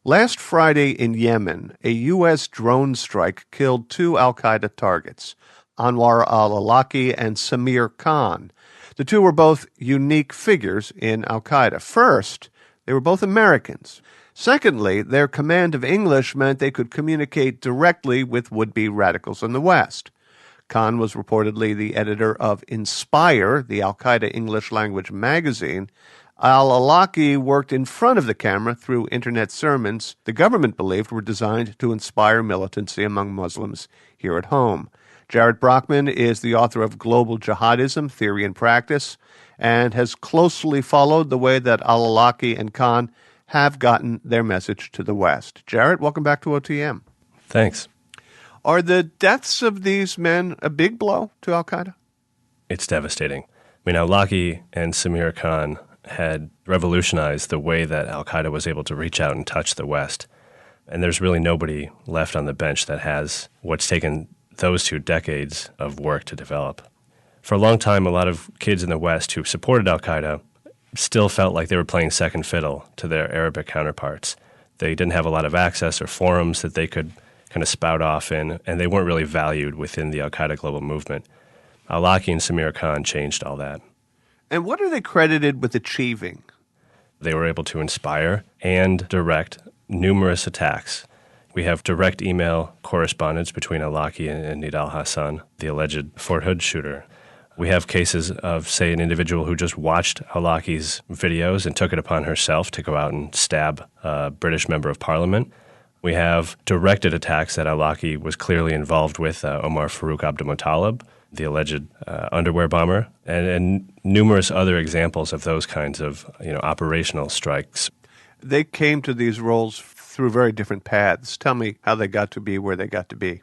Last Friday in Yemen, a U.S. drone strike killed two al-Qaeda targets, Anwar al-Awlaki and Samir Khan. The two were both unique figures in al-Qaeda. First, they were both Americans. Secondly, their command of English meant they could communicate directly with would-be radicals in the West. Khan was reportedly the editor of Inspire, the al-Qaeda English-language magazine. Al-Awlaki worked in front of the camera through internet sermons the government believed were designed to inspire militancy among Muslims here at home. Jared Brockman is the author of Global Jihadism, Theory and Practice, and has closely followed the way that Al-Awlaki and Khan have gotten their message to the West. Jared, welcome back to OTM. Thanks. Are the deaths of these men a big blow to al-Qaeda? It's devastating. I mean, Awlaki and Samir Khan had revolutionized the way that al-Qaeda was able to reach out and touch the West. And there's really nobody left on the bench that has what's taken those 2 decades of work to develop. For a long time, a lot of kids in the West who supported al-Qaeda still felt like they were playing second fiddle to their Arabic counterparts. They didn't have a lot of access or forums that they could kind of spout off in, and they weren't really valued within the al-Qaeda global movement. Awlaki and Samir Khan changed all that. And what are they credited with achieving? They were able to inspire and direct numerous attacks. We have direct email correspondence between Awlaki and Nidal Hassan, the alleged Fort Hood shooter. We have cases of, say, an individual who just watched Awlaki's videos and took it upon herself to go out and stab a British member of parliament. We have directed attacks that Awlaki was clearly involved with, Omar Farouk Abdulmuttalib, the alleged underwear bomber, and numerous other examples of those kinds of operational strikes. They came to these roles through very different paths. Tell me how they got to be where they got to be.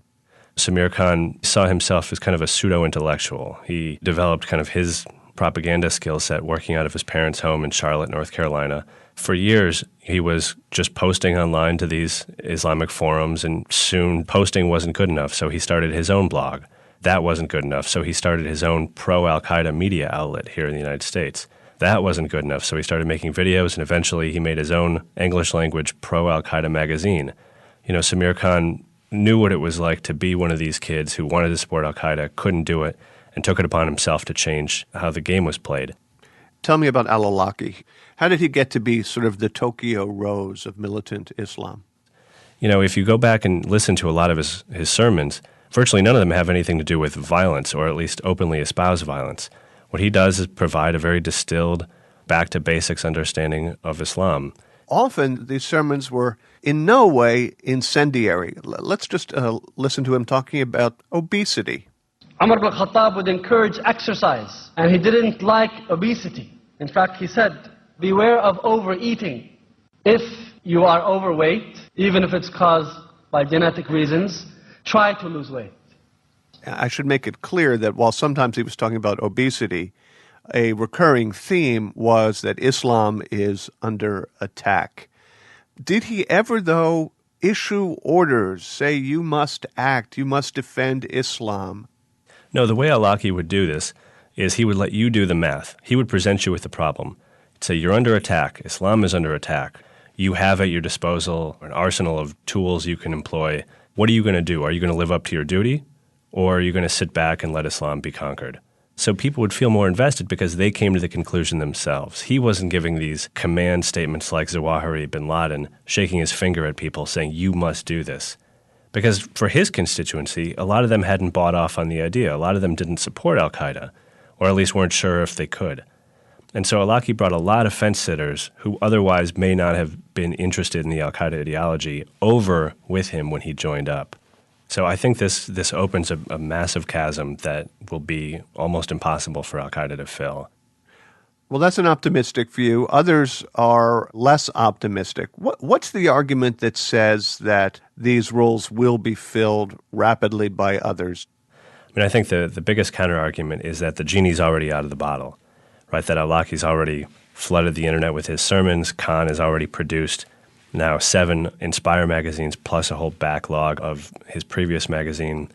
Samir Khan saw himself as kind of a pseudo-intellectual. He developed kind of his propaganda skill set working out of his parents' home in Charlotte, North Carolina. For years, he was just posting online to these Islamic forums, and soon posting wasn't good enough, so he started his own blog. That wasn't good enough, so he started his own pro-al-Qaeda media outlet here in the United States. That wasn't good enough, so he started making videos, and eventually he made his own English-language pro-al-Qaeda magazine. Samir Khan knew what it was like to be one of these kids who wanted to support al-Qaeda, couldn't do it, and took it upon himself to change how the game was played. Tell me about al-Awlaki. How did he get to be sort of the Tokyo Rose of militant Islam? If you go back and listen to a lot of his sermons, virtually none of them have anything to do with violence, or at least openly espouse violence. What he does is provide a very distilled, back-to-basics understanding of Islam. Often these sermons were in no way incendiary. Let's just listen to him talking about obesity. Umar ibn Khattab would encourage exercise, and he didn't like obesity. In fact, he said, beware of overeating. If you are overweight, even if it's caused by genetic reasons, try to lose weight. I should make it clear that while sometimes he was talking about obesity, a recurring theme was that Islam is under attack. Did he ever, though, issue orders, say you must act, you must defend Islam? No, the way Awlaki would do this is he would let you do the math. He would present you with the problem. He'd say, you're under attack. Islam is under attack. You have at your disposal an arsenal of tools you can employ. What are you going to do? Are you going to live up to your duty? Or are you going to sit back and let Islam be conquered? So people would feel more invested because they came to the conclusion themselves. He wasn't giving these command statements like Zawahiri bin Laden, shaking his finger at people saying, you must do this. Because for his constituency, a lot of them hadn't bought off on the idea. A lot of them didn't support al-Qaeda, or at least weren't sure if they could. And so Awlaki brought a lot of fence-sitters who otherwise may not have been interested in the al-Qaeda ideology over with him when he joined up. So I think this opens a massive chasm that will be almost impossible for al-Qaeda to fill. Well, that's an optimistic view. Others are less optimistic. What's the argument that says that these roles will be filled rapidly by others? I mean, I think the biggest counter-argument is that the genie's already out of the bottle, right? That Awlaki's already flooded the internet with his sermons. Khan has already produced now 7 Inspire magazines plus a whole backlog of his previous magazine.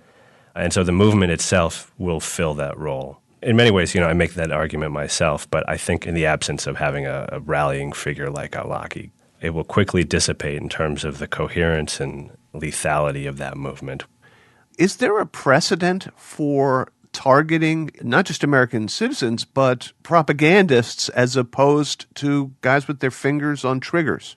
And so the movement itself will fill that role. In many ways, I make that argument myself, but I think in the absence of having a rallying figure like Awlaki, it will quickly dissipate in terms of the coherence and lethality of that movement. Is there a precedent for targeting not just American citizens, but propagandists as opposed to guys with their fingers on triggers?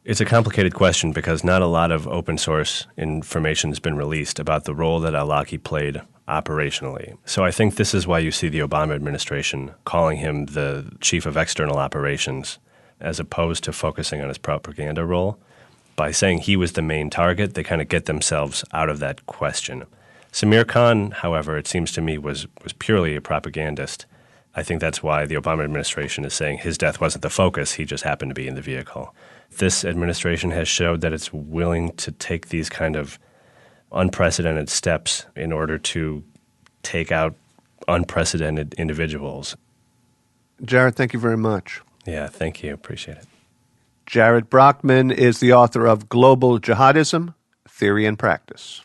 It's a complicated question because not a lot of open source information has been released about the role that al-Awlaki played operationally. So I think this is why you see the Obama administration calling him the chief of external operations as opposed to focusing on his propaganda role. By saying he was the main target, they kind of get themselves out of that question. Samir Khan, however, it seems to me was purely a propagandist. I think that's why the Obama administration is saying his death wasn't the focus, he just happened to be in the vehicle. This administration has showed that it's willing to take these kind of unprecedented steps in order to take out unprecedented individuals. Jared, thank you very much. Yeah, thank you. Appreciate it. Jared Brockman is the author of Global Jihadism, Theory and Practice.